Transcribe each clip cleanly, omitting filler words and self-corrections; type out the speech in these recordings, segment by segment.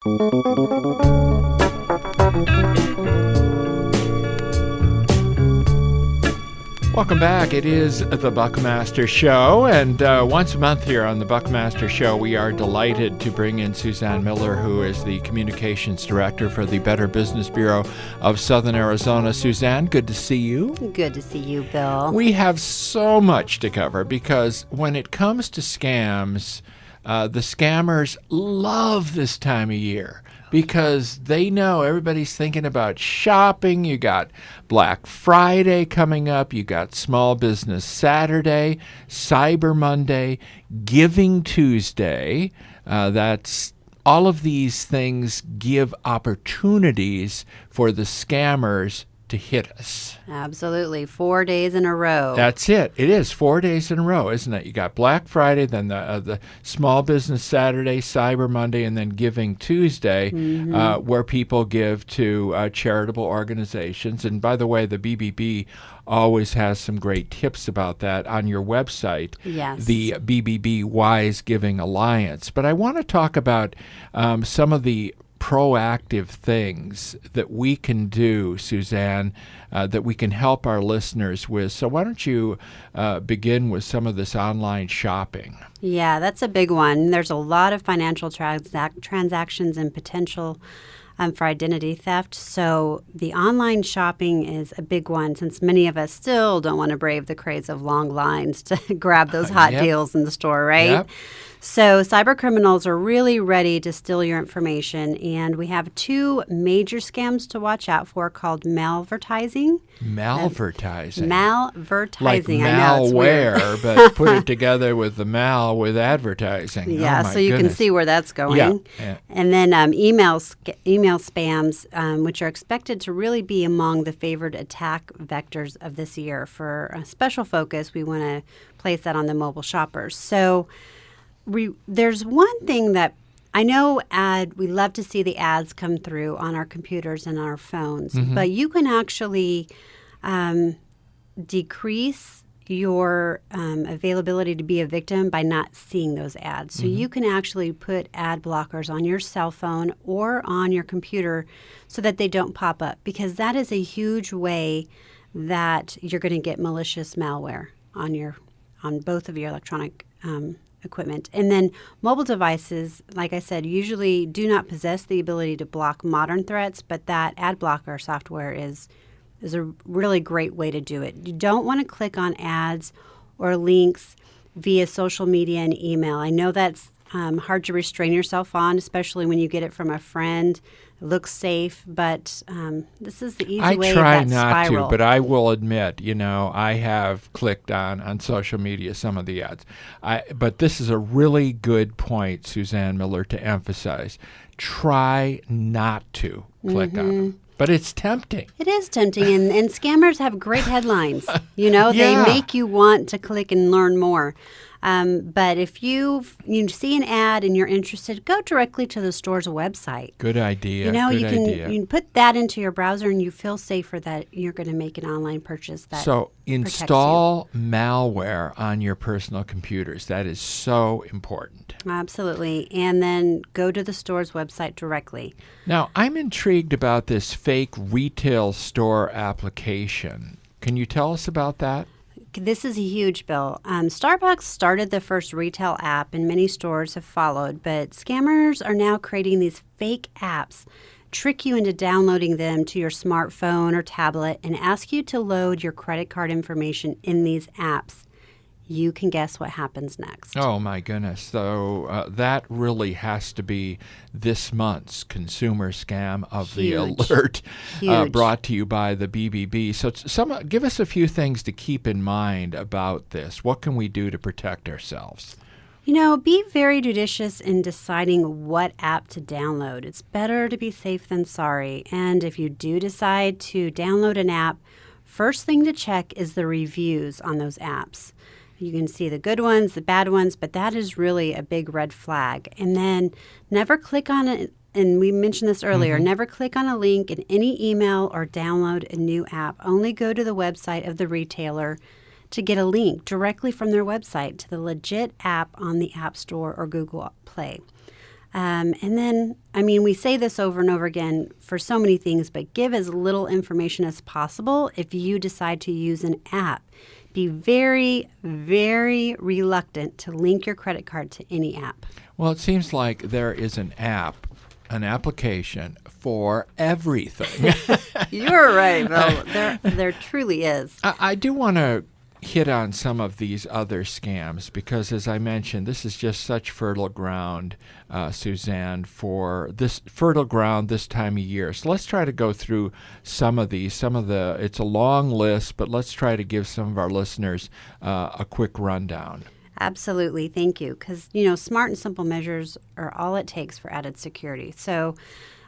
Welcome back. It is the Buckmaster Show, and once a month here on the Buckmaster Show, we are delighted to bring in Suzanne Miller, who is the Communications Director for the Better Business Bureau of Southern Arizona. Suzanne, good to see you. Good to see you, Bill. We have so much to cover because when it comes to scams, the scammers love this time of year, because they know everybody's thinking about shopping. You got Black Friday coming up. You got Small Business Saturday, Cyber Monday, Giving Tuesday. That's all of these things give opportunities for the scammers to hit us. Absolutely. 4 days in a row. That's it. It is 4 days in a row, isn't it? You got Black Friday, then the Small Business Saturday, Cyber Monday, and then Giving Tuesday, where people give to charitable organizations. And by the way, the BBB always has some great tips about that on your website, Yes. the BBB Wise Giving Alliance. But I want to talk about some of the proactive things that we can do, Suzanne, that we can help our listeners with. So why don't you begin with some of this online shopping? Yeah, that's a big one. There's a lot of financial transactions and potential for identity theft. So the online shopping is a big one, since many of us still don't want to brave the craze of long lines to grab those hot deals in the store, right? Yep. So cyber criminals are really ready to steal your information, and we have two major scams to watch out for called malvertising. Malvertising. Malvertising. Like I know, it's weird. malware, but put it together with the mal with advertising. Yeah, Oh, my so you goodness. can see where that's going. Yeah. And then email spams, which are expected to really be among the favored attack vectors of this year. For a special focus, we want to place that on the mobile shoppers. So there's one thing that I know we love to see the ads come through on our computers and our phones, but you can actually decrease your availability to be a victim by not seeing those ads. So you can actually put ad blockers on your cell phone or on your computer so that they don't pop up, because that is a huge way that you're going to get malicious malware on both of your electronic equipment. And then mobile devices, like I said, usually do not possess the ability to block modern threats, but that ad blocker software is a really great way to do it. You don't want to click on ads or links via social media and email. I know that's hard to restrain yourself on, especially when you get it from a friend. It looks safe, but this is the easy way of that I try not spiral. to, but I will admit, I have clicked on social media some of the ads. But this is a really good point, Suzanne Miller, to emphasize. Try not to click on them. But it's tempting. It is tempting, and scammers have great headlines. They make you want to click and learn more. But if you see an ad and you're interested, go directly to the store's website. Good idea. You can put that into your browser, and you feel safer that you're going to make an online purchase that So install malware on your personal computers. That is so important. Absolutely. And then go to the store's website directly. Now, I'm intrigued about this fake retail store application. Can you tell us about that? This is a huge bill. Starbucks started the first retail app, and many stores have followed, but scammers are now creating these fake apps, trick you into downloading them to your smartphone or tablet, and ask you to load your credit card information in these apps. You can guess what happens next. Oh, my goodness. So that really has to be this month's consumer scam of the alert, brought to you by the BBB. So give us a few things to keep in mind about this. What can we do to protect ourselves? Be very judicious in deciding what app to download. It's better to be safe than sorry. And if you do decide to download an app, first thing to check is the reviews on those apps. You can see the good ones, the bad ones, but that is really a big red flag. And then never click on it, and we mentioned this earlier, never click on a link in any email or download a new app. Only go to the website of the retailer to get a link directly from their website to the legit app on the App Store or Google Play. And then, I mean, we say this over and over again for so many things, but give as little information as possible if you decide to use an app. Be very, very reluctant to link your credit card to any app. Well, it seems like there is an application for everything. You're right, Bill. There truly is. I do want to hit on some of these other scams because, as I mentioned, this is just such fertile ground, Suzanne, for this fertile ground this time of year. So let's try to go through some of these. It's a long list, but let's try to give some of our listeners a quick rundown. Absolutely. Thank you. Because, smart and simple measures are all it takes for added security. So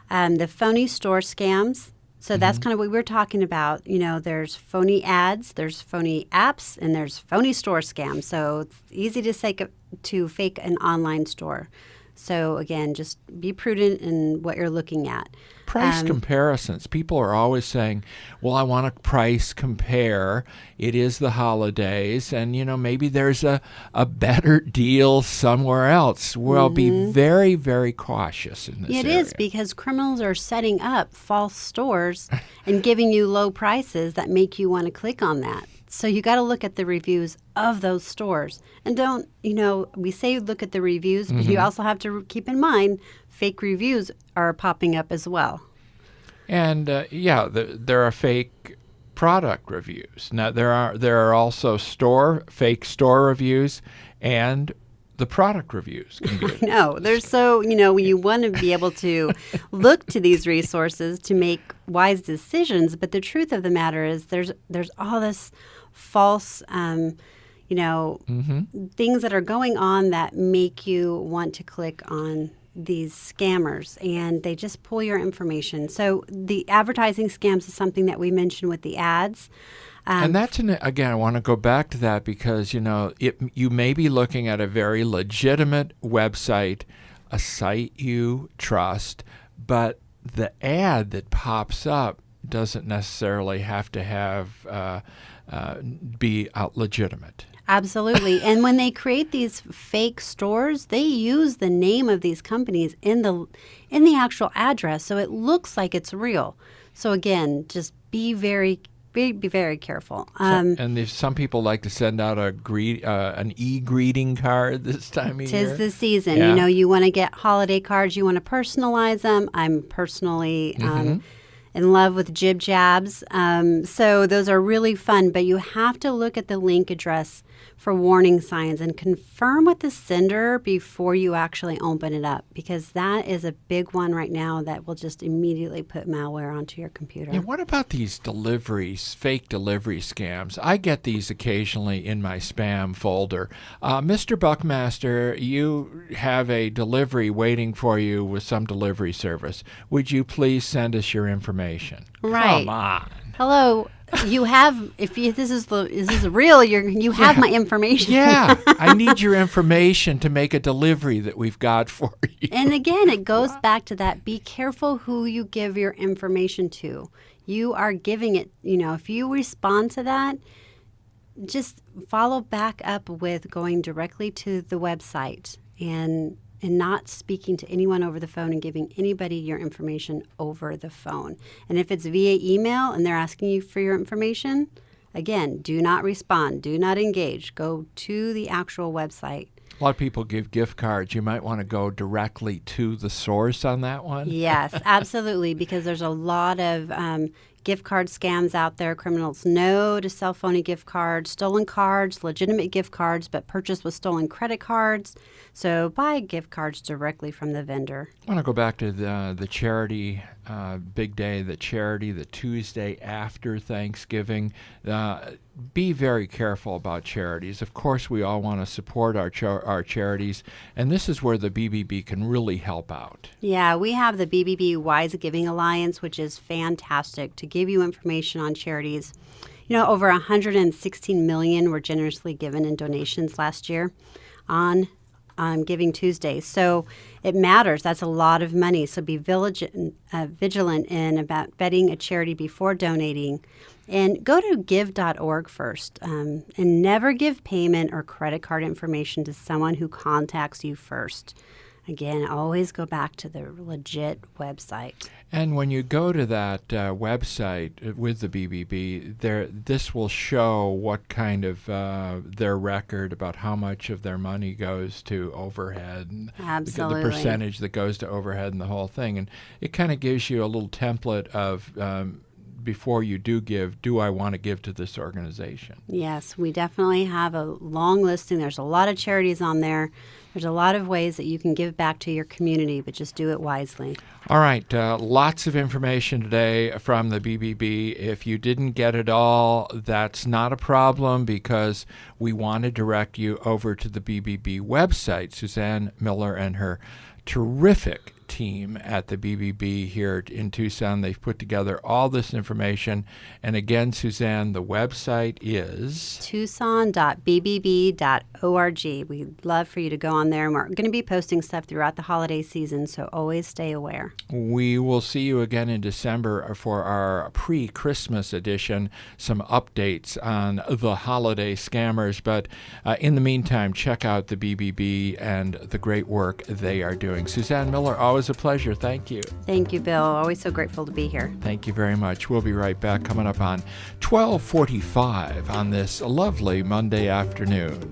the phony store scams. So that's kind of what we're talking about. There's phony ads, there's phony apps, and there's phony store scams. So it's easy to fake an online store. So again, just be prudent in what you're looking at. Price comparisons. People are always saying, well, I want to price compare. It is the holidays, and, maybe there's a better deal somewhere else. Well, be very, very cautious in this area. It is, because criminals are setting up false stores and giving you low prices that make you want to click on that. So you got to look at the reviews of those stores. And don't, we say look at the reviews, but you also have to keep in mind fake reviews are popping up as well. And there are fake product reviews. Now there are also fake store reviews, and the product reviews can be. I know. There's you want to be able to look to these resources to make wise decisions, but the truth of the matter is there's all this false things that are going on that make you want to click on these scammers, and they just pull your information. So the advertising scams is something that we mentioned with the ads. And that's, again, I want to go back to that because, you may be looking at a very legitimate website, a site you trust, but the ad that pops up doesn't necessarily have to be legitimate. Absolutely. And when they create these fake stores, they use the name of these companies in the actual address, so it looks like it's real. So again, just be very careful. And if some people like to send out an e-greeting card this time of year. 'Tis the season. Yeah. You want to get holiday cards. You want to personalize them. I'm personally in love with jib jabs. So those are really fun, but you have to look at the link address for warning signs and confirm with the sender before you actually open it up, because that is a big one right now that will just immediately put malware onto your computer. Yeah, what about these fake delivery scams? I get these occasionally in my spam folder. Mr. Buckmaster, you have a delivery waiting for you with some delivery service. Would you please send us your information? Right. Come on. Hello. You have, if this is real, you have my information. Yeah, I need your information to make a delivery that we've got for you. And again, it goes back to that. Be careful who you give your information to. You are giving it, if you respond to that, just follow back up with going directly to the website and not speaking to anyone over the phone and giving anybody your information over the phone. And if it's via email and they're asking you for your information, again, do not respond, do not engage. Go to the actual website. A lot of people give gift cards. You might want to go directly to the source on that one. Yes, absolutely, because there's a lot of gift card scams out there. Criminals know to sell phony gift cards, stolen cards, legitimate gift cards, but purchased with stolen credit cards. So buy gift cards directly from the vendor. I want to go back to the charity big day, the Tuesday after Thanksgiving. Be very careful about charities. Of course, we all want to support our charities, and this is where the BBB can really help out. Yeah, we have the BBB Wise Giving Alliance, which is fantastic to give you information on charities. Over 116 million were generously given in donations last year on Giving Tuesday. So it matters. That's a lot of money. So be vigilant in about vetting a charity before donating. And go to give.org first. And never give payment or credit card information to someone who contacts you first. Again, always go back to the legit website. And when you go to that website with the BBB, this will show what kind of their record about how much of their money goes to overhead, and Absolutely. the percentage that goes to overhead and the whole thing. And it kind of gives you a little template of before you do I want to give to this organization? Yes, we definitely have a long listing. There's a lot of charities on there. There's a lot of ways that you can give back to your community, but just do it wisely. All right, lots of information today from the BBB. If you didn't get it all, that's not a problem, because we want to direct you over to the BBB website. Suzanne Miller and her terrific team at the BBB here in Tucson, they've put together all this information. And again, Suzanne, the website is tucson.bbb.org. We'd love for you to go on there, and we're going to be posting stuff throughout the holiday season, so always stay aware. We will see you again in December for our pre-Christmas edition, some updates on the holiday scammers. But in the meantime, check out the BBB and the great work they are doing. Suzanne Miller, always a pleasure. Thank you. Thank you, Bill. Always so grateful to be here. Thank you very much. We'll be right back, coming up on 12:45 on this lovely Monday afternoon.